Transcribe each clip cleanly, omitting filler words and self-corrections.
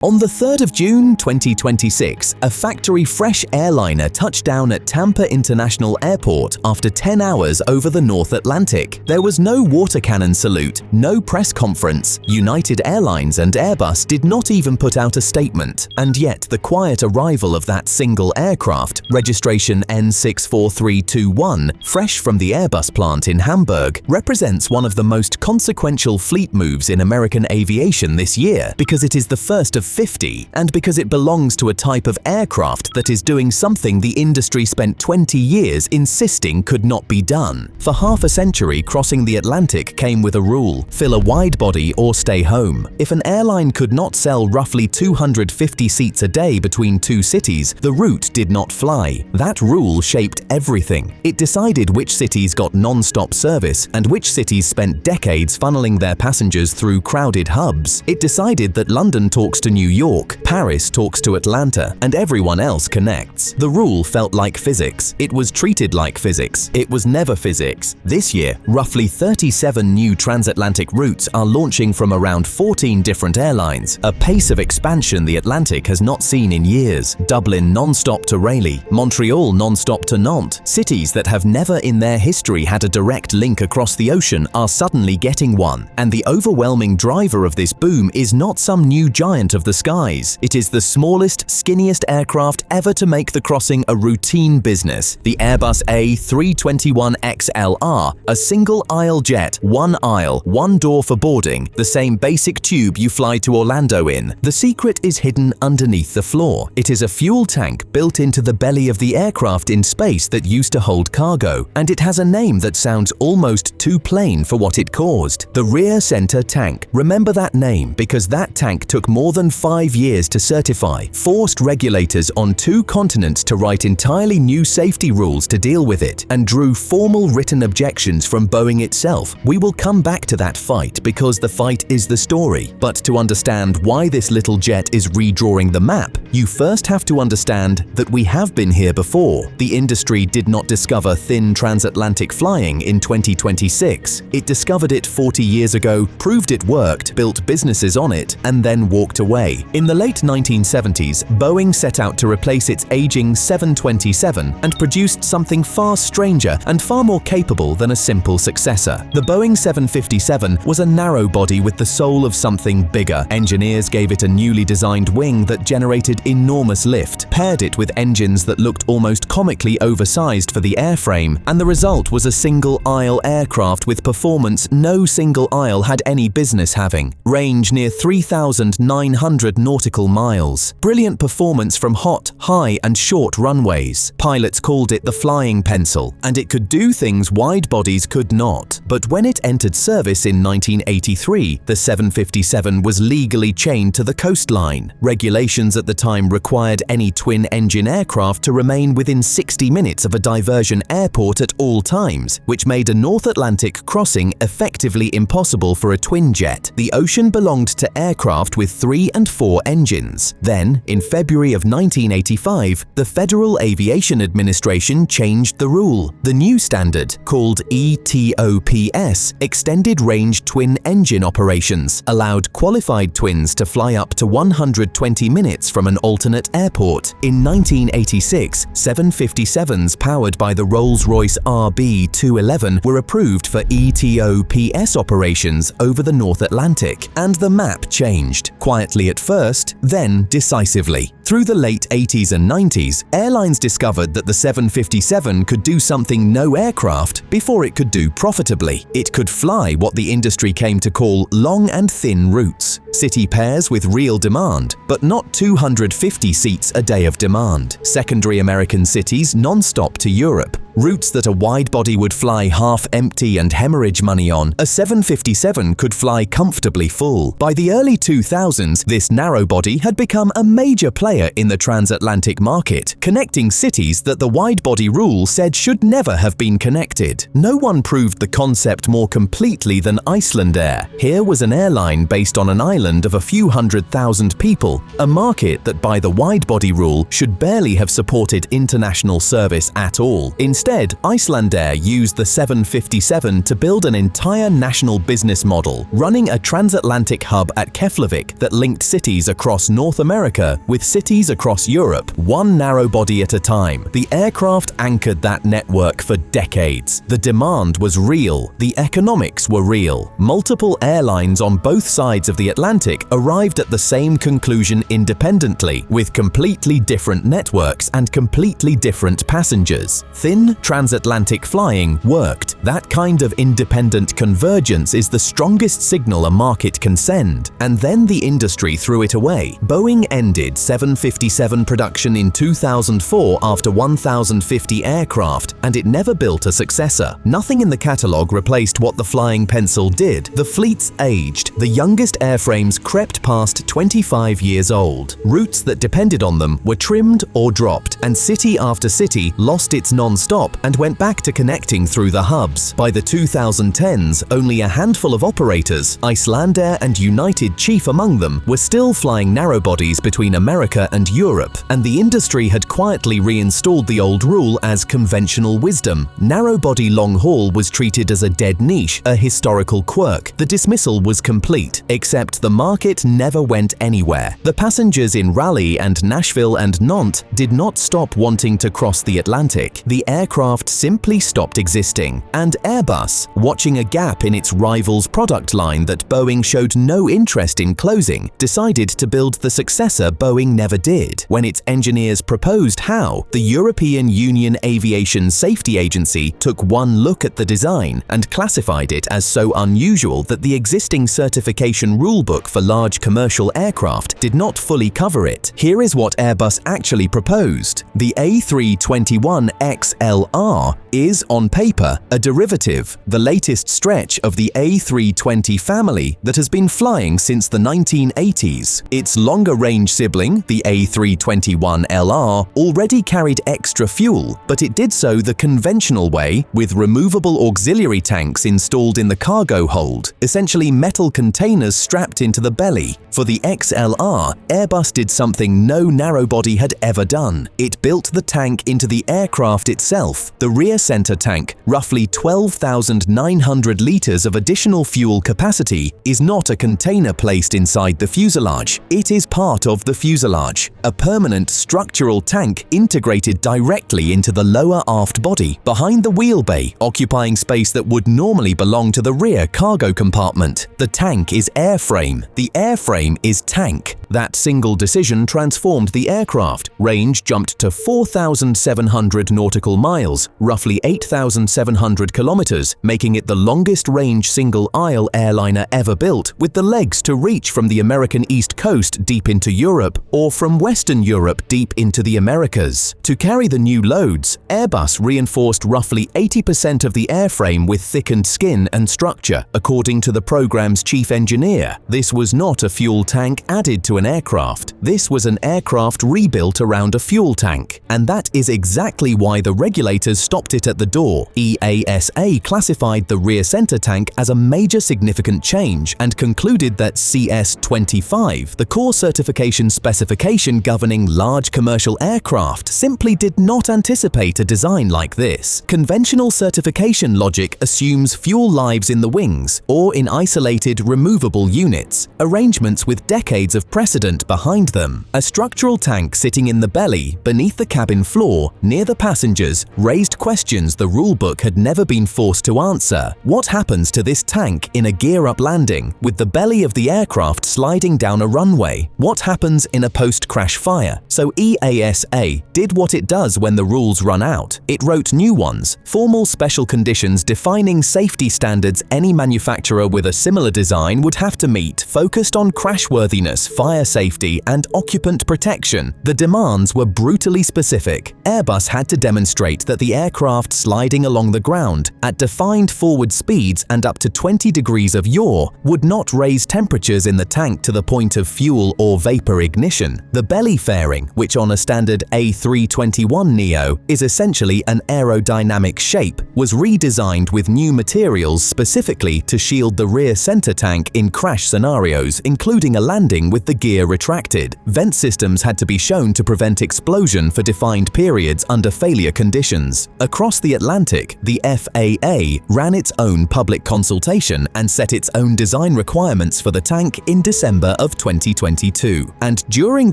On the 3rd of June 2026, a factory-fresh airliner touched down at Tampa International Airport after 10 hours over the North Atlantic. There was no water cannon salute, no press conference. United Airlines and Airbus did not even put out a statement. And yet, the quiet arrival of that single aircraft, registration N64321, fresh from the Airbus plant in Hamburg, represents one of the most consequential fleet moves in American aviation this year because it is the first of 50, and because it belongs to a type of aircraft that is doing something the industry spent 20 years insisting could not be done. For half a century, crossing the Atlantic came with a rule: fill a wide body or stay home. If an airline could not sell roughly 250 seats a day between two cities, the route did not fly. That rule shaped everything. It decided which cities got non-stop service and which cities spent decades funneling their passengers through crowded hubs. It decided that London talks to New York, Paris talks to Atlanta, and everyone else connects. The rule felt like physics. It was treated like physics. It was never physics. This year, roughly 37 new transatlantic routes are launching from around 14 different airlines, a pace of expansion the Atlantic has not seen in years. Dublin non-stop to Raleigh, Montreal non-stop to Nantes. Cities that have never in their history had a direct link across the ocean are suddenly getting one. And the overwhelming driver of this boom is not some new giant of the skies. It is the smallest, skinniest aircraft ever to make the crossing a routine business, the Airbus A321XLR, a single-aisle jet, one aisle, one door for boarding, the same basic tube you fly to Orlando in. The secret is hidden underneath the floor. It is a fuel tank built into the belly of the aircraft in space that used to hold cargo, and it has a name that sounds almost too plain for what it caused: the rear center tank. Remember that name because that tank took more than 5 years to certify, forced regulators on 2 continents to write entirely new safety rules to deal with it, and drew formal written objections from Boeing itself. We will come back to that fight because the fight is the story. But to understand why this little jet is redrawing the map, you first have to understand that we have been here before. The industry did not discover thin transatlantic flying in 2026. It discovered it 40 years ago, proved it worked, built businesses on it, and then walked away. In the late 1970s, Boeing set out to replace its aging 727 and produced something far stranger and far more capable than a simple successor. The Boeing 757 was a narrow body with the soul of something bigger. Engineers gave it a newly designed wing that generated enormous lift, paired it with engines that looked almost comically oversized for the airframe, and the result was a single-aisle aircraft with performance no single aisle had any business having. Range near 3,900 nautical miles. Brilliant performance from hot, high, and short runways. Pilots called it the flying pencil, and it could do things wide bodies could not. But when it entered service in 1983, the 757 was legally chained to the coastline. Regulations at the time required any twin-engine aircraft to remain within 60 minutes of a diversion airport at all times, which made a North Atlantic crossing effectively impossible for a twin jet. The ocean belonged to aircraft with 3 and 4 engines. Then, in February of 1985, the Federal Aviation Administration changed the rule. The new standard, called ETOPS, Extended Range Twin Engine Operations, allowed qualified twins to fly up to 120 minutes from an alternate airport. In 1986, 757s powered by the Rolls-Royce RB211 were approved for ETOPS operations over the North Atlantic, and the map changed, quietly at first, then decisively. Through the late 80s and 90s, airlines discovered that the 757 could do something no aircraft before it could do profitably. It could fly what the industry came to call long and thin routes, city pairs with real demand, but not 250 seats a day of demand. Secondary American cities non-stop to Europe. Routes that a wide body would fly half empty and hemorrhage money on, a 757 could fly comfortably full. By the early 2000s, this narrow body had become a major player in the transatlantic market, connecting cities that the wide-body rule said should never have been connected. No one proved the concept more completely than Icelandair. Here was an airline based on an island island of a few 100,000 people, a market that by the wide-body rule should barely have supported international service at all. Instead, Icelandair used the 757 to build an entire national business model, running a transatlantic hub at Keflavik that linked cities across North America with cities across Europe, one narrow-body at a time. The aircraft anchored that network for decades. The demand was real, the economics were real. Multiple airlines on both sides of the Atlantic arrived at the same conclusion independently, with completely different networks and completely different passengers. Thin transatlantic flying worked. That kind of independent convergence is the strongest signal a market can send, and then the industry threw it away. Boeing ended 757 production in 2004 after 1,050 aircraft, and it never built a successor. Nothing in the catalogue replaced what the flying pencil did. The fleets aged. The youngest airframes crept past 25 years old. Routes that depended on them were trimmed or dropped, and city after city lost its non-stop and went back to connecting through the hubs. By the 2010s, only a handful of operators, Icelandair and United chief among them, were still flying narrowbodies between America and Europe, and the industry had quietly reinstalled the old rule as conventional wisdom. Narrow-body long-haul was treated as a dead niche, a historical quirk. The dismissal was complete, except the market never went anywhere. The passengers in Raleigh and Nashville and Nantes did not stop wanting to cross the Atlantic. The aircraft simply stopped existing, and Airbus, watching a gap in its rival's product line that Boeing showed no interest in closing, decided to build the successor Boeing never did. When its engineers proposed how, the European Union Aviation Safety Agency took one look at the design and classified it as so unusual that the existing certification rulebook for large commercial aircraft did not fully cover it. Here is what Airbus actually proposed. The A321XLR is, on paper, a derivative, the latest stretch of the A320 family that has been flying since the 1980s. Its longer-range sibling, the A321LR, already carried extra fuel, but it did so the conventional way, with removable auxiliary tanks installed in the cargo hold, essentially metal containers strapped into the belly. For the XLR, Airbus did something no narrowbody had ever done. It built the tank into the aircraft itself. The rear center tank, roughly 12,900 liters of additional fuel capacity, is not a container placed inside the fuselage. It is part of the fuselage, a permanent structural tank integrated directly into the lower aft body, behind the wheel bay, occupying space that would normally belong to the rear cargo compartment. The tank is airframe. The airframe is tank. That single decision transformed the aircraft. Range jumped to 4,700 nautical miles, roughly 8,700 kilometers, making it the longest-range single-aisle airliner ever built, with the legs to reach from the American East Coast deep into Europe, or from Western Europe deep into the Americas. To carry the new loads, Airbus reinforced roughly 80% of the airframe with thickened skin and structure, according to the program's chief engineer. This was not a fuel tank added to an aircraft. This was an aircraft rebuilt around a fuel tank, and that is exactly why the regulators stopped it at the door. EASA classified the rear center tank as a major significant change and concluded that CS25, the core certification specification governing large commercial aircraft, simply did not anticipate a design like this. Conventional certification logic assumes fuel lives in the wings or in isolated removable units, arrangements with decades of precedent behind them. A structural tank sitting in the belly, beneath the cabin floor, near the passengers, raised questions the rulebook had never been forced to answer. What happens to this tank in a gear-up landing, with the belly of the aircraft sliding down a runway? What happens in a post-crash fire? So EASA did what it does when the rules run out. It wrote new ones, formal special conditions defining safety standards any manufacturer with a similar design would have to meet, focused on crashworthiness, fire fire safety and occupant protection, the demands were brutally specific. Airbus had to demonstrate that the aircraft sliding along the ground at defined forward speeds and up to 20 degrees of yaw would not raise temperatures in the tank to the point of fuel or vapor ignition. The belly fairing, which on a standard A321neo is essentially an aerodynamic shape, was redesigned with new materials specifically to shield the rear center tank in crash scenarios, including a landing with the gear retracted. Vent systems had to be shown to prevent explosion for defined periods under failure conditions. Across the Atlantic, the FAA ran its own public consultation and set its own design requirements for the tank in December of 2022. And during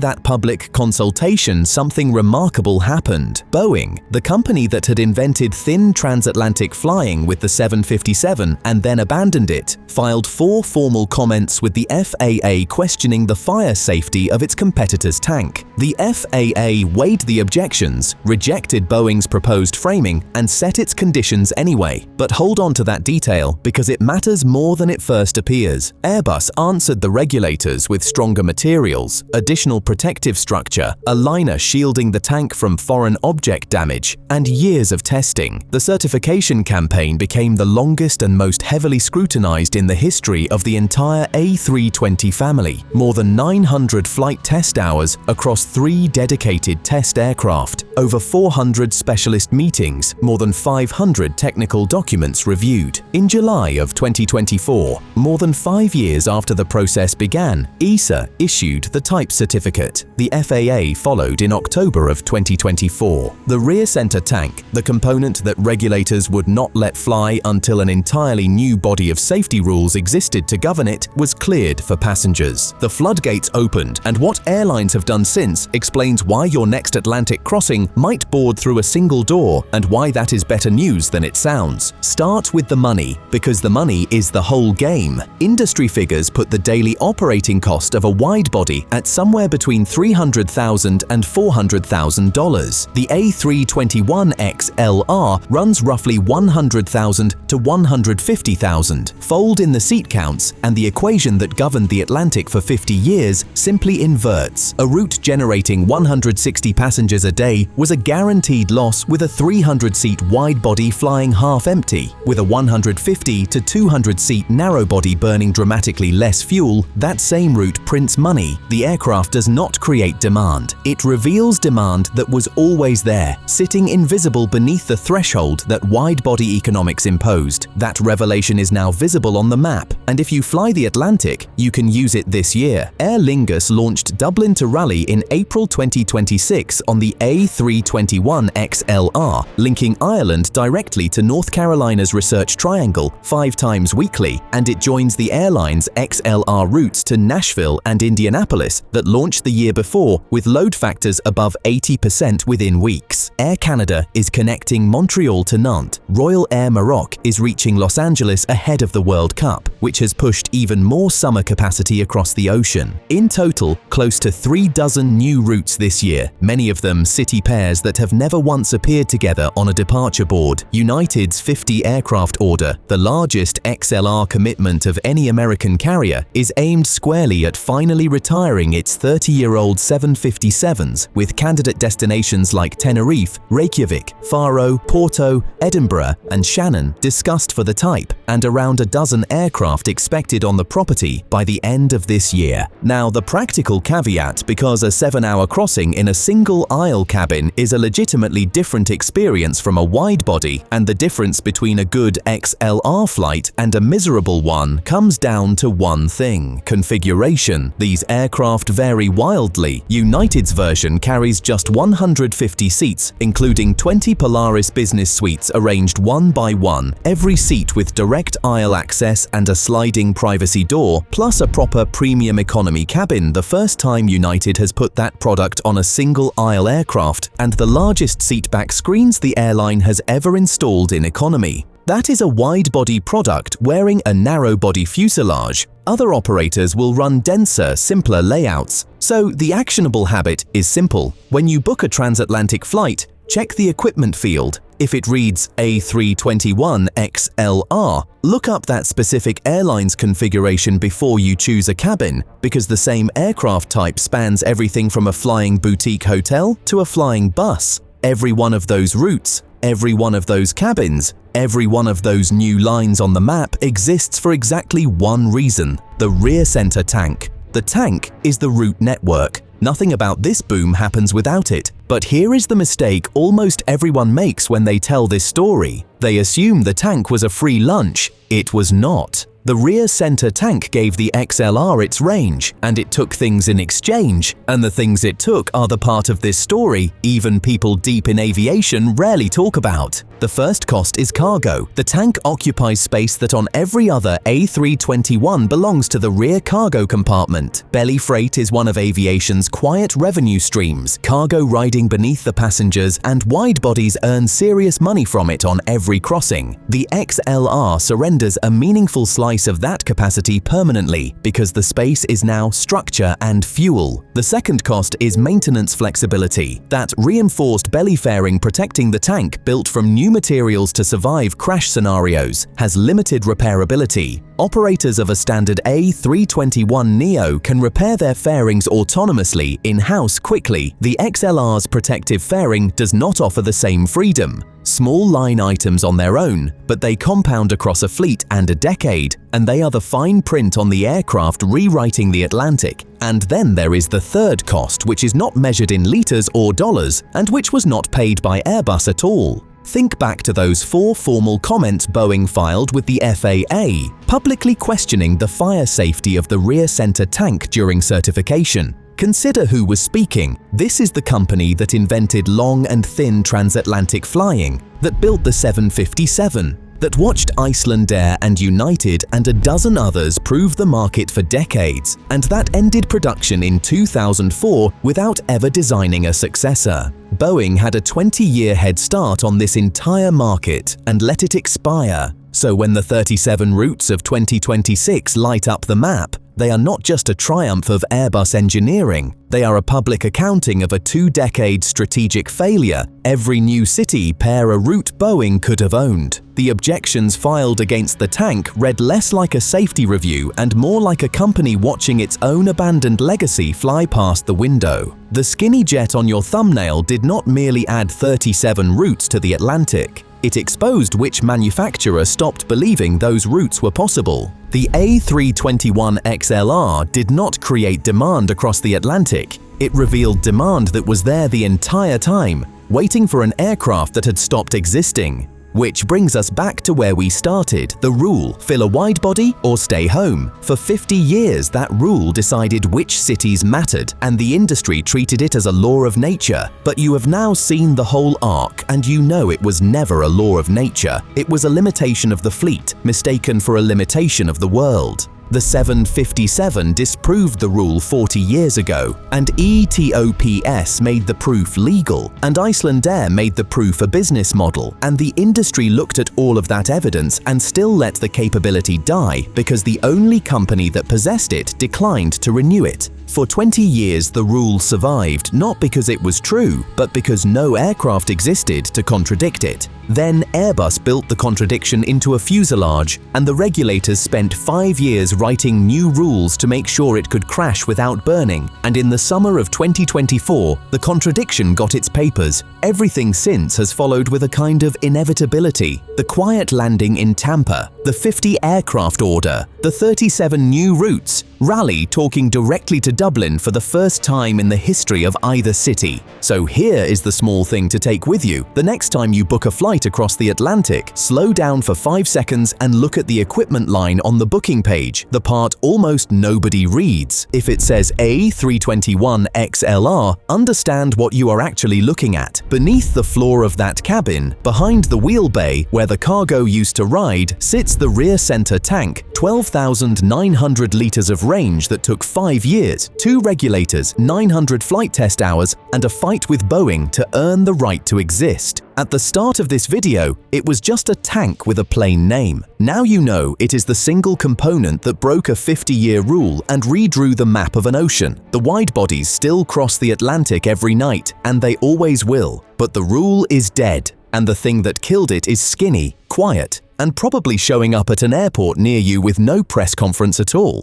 that public consultation, something remarkable happened. Boeing, the company that had invented thin transatlantic flying with the 757 and then abandoned it, filed 4 formal comments with the FAA questioning the fire safety of its competitor's tank. The FAA weighed the objections, rejected Boeing's proposed framing, and set its conditions anyway. But hold on to that detail because it matters more than it first appears. Airbus answered the regulators with stronger materials, additional protective structure, a liner shielding the tank from foreign object damage, and years of testing. The certification campaign became the longest and most heavily scrutinized in the history of the entire A320 family. More than 900 flight test hours across 3 dedicated test aircraft, over 400 specialist meetings, more than 500 technical documents reviewed. In July of 2024, more than 5 years after the process began, ESA issued the type certificate. The FAA followed in October of 2024. The rear center tank, the component that regulators would not let fly until an entirely new body of safety rules existed to govern it, was cleared for passengers. The floodgates opened, and what airlines have done since explains why your next Atlantic crossing might board through a single door and why that is better news than it sounds. Start with the money, because the money is the whole game. Industry figures put the daily operating cost of a wide-body at somewhere between $300,000 and $400,000. The A321XLR runs roughly $100,000 to $150,000. Fold in the seat counts, and the equation that governed the Atlantic for 50 years simply inverts. A route generating 160 passengers a day was a guaranteed loss with a 300-seat wide-body flying half-empty. With a 150 to 200-seat narrow-body burning dramatically less fuel, that same route prints money. The aircraft does not create demand. It reveals demand that was always there, sitting invisible beneath the threshold that wide-body economics imposed. That revelation is now visible on the map, and if you fly the Atlantic, you can use it this year. Aer Lingus launched Dublin to Raleigh in April 2026 on the A321XLR, linking Ireland directly to North Carolina's Research Triangle 5 times weekly, and it joins the airline's XLR routes to Nashville and Indianapolis that launched the year before with load factors above 80% within weeks. Air Canada is connecting Montreal to Nantes. Royal Air Maroc is reaching Los Angeles ahead of the World Cup, which has pushed even more summer capacity across the ocean. In total, close to 3 dozen new routes this year, many of them city pairs that have never once appeared together on a departure board. United's 50 aircraft order, the largest XLR commitment of any American carrier, is aimed squarely at finally retiring its 30-year-old 757s, with candidate destinations like Tenerife, Reykjavik, Faro, Porto, Edinburgh, and Shannon discussed for the type, and around a dozen aircraft expected on the property by the end of this year. Now, the practical caveat, because a 7-hour crossing in a single aisle cabin is a legitimately different experience from a wide-body, and the difference between a good XLR flight and a miserable one comes down to one thing: configuration. These aircraft vary wildly. United's version carries just 150 seats, including 20 Polaris business suites arranged one by one, every seat with direct aisle access and a sliding privacy door, plus a proper premium economy cabin, the first time United has put that product on a single aisle aircraft, and the largest seatback screens the airline has ever installed in economy. That is a wide-body product wearing a narrow-body fuselage. Other operators will run denser, simpler layouts. So the actionable habit is simple. When you book a transatlantic flight, check the equipment field. If it reads A321XLR, look up that specific airline's configuration before you choose a cabin, because the same aircraft type spans everything from a flying boutique hotel to a flying bus. Every one of those routes, every one of those cabins, every one of those new lines on the map exists for exactly one reason: the rear center tank. The tank is the route network. Nothing about this boom happens without it. But here is the mistake almost everyone makes when they tell this story. They assume the tank was a free lunch. It was not. The rear center tank gave the XLR its range, and it took things in exchange, and the things it took are the part of this story even people deep in aviation rarely talk about. The first cost is cargo. The tank occupies space that on every other A321 belongs to the rear cargo compartment. Belly freight is one of aviation's quiet revenue streams, cargo riding beneath the passengers, and wide bodies earn serious money from it on every crossing. The XLR surrenders a meaningful slice of that capacity permanently because the space is now structure and fuel. The second cost is maintenance flexibility. That reinforced belly fairing protecting the tank, built from new materials to survive crash scenarios, has limited repairability. Operators of a standard A321neo can repair their fairings autonomously in-house quickly. The XLR's protective fairing does not offer the same freedom. Small line items on their own, but they compound across a fleet and a decade, and they are the fine print on the aircraft rewriting the Atlantic. And then there is the third cost, which is not measured in liters or dollars, and which was not paid by Airbus at all. Think back to those 4 formal comments Boeing filed with the FAA, publicly questioning the fire safety of the rear center tank during certification. Consider who was speaking. This is the company that invented long and thin transatlantic flying, that built the 757, that watched Icelandair and United and a dozen others prove the market for decades, and that ended production in 2004 without ever designing a successor. Boeing had a 20-year head start on this entire market and let it expire. So when the 37 routes of 2026 light up the map, they are not just a triumph of Airbus engineering, they are a public accounting of a 2-decade strategic failure. Every new city pair a route Boeing could have owned. The objections filed against the tank read less like a safety review and more like a company watching its own abandoned legacy fly past the window. The skinny jet on your thumbnail did not merely add 37 routes to the Atlantic. It exposed which manufacturer stopped believing those routes were possible. The A321XLR did not create demand across the Atlantic. It revealed demand that was there the entire time, waiting for an aircraft that had stopped existing. Which brings us back to where we started, the rule: fill a wide body or stay home. For 50 years that rule decided which cities mattered, and the industry treated it as a law of nature. But you have now seen the whole arc, and you know it was never a law of nature. It was a limitation of the fleet, mistaken for a limitation of the world. The 757 disproved the rule 40 years ago, and ETOPS made the proof legal, and Icelandair made the proof a business model, and the industry looked at all of that evidence and still let the capability die because the only company that possessed it declined to renew it. For 20 years the rule survived, not because it was true, but because no aircraft existed to contradict it. Then Airbus built the contradiction into a fuselage, and the regulators spent 5 years writing new rules to make sure it could crash without burning, and in the summer of 2024, the contradiction got its papers. Everything since has followed with a kind of inevitability. The quiet landing in Tampa, the 50 aircraft order, the 37 new routes, Raleigh talking directly to Dublin for the first time in the history of either city. So here is the small thing to take with you. The next time you book a flight across the Atlantic, slow down for 5 seconds and look at the equipment line on the booking page, the part almost nobody reads. If it says A321XLR, understand what you are actually looking at. Beneath the floor of that cabin, behind the wheel bay where the cargo used to ride, sits the rear center tank, 12,900 liters of range that took 5 years, 2 regulators, 900 flight test hours, and a fight with Boeing to earn the right to exist. At the start of this video, it was just a tank with a plain name. Now you know it is the single component that broke a 50-year rule and redrew the map of an ocean. The wide bodies still cross the Atlantic every night, and they always will. But the rule is dead. And the thing that killed it is skinny, quiet, and probably showing up at an airport near you with no press conference at all.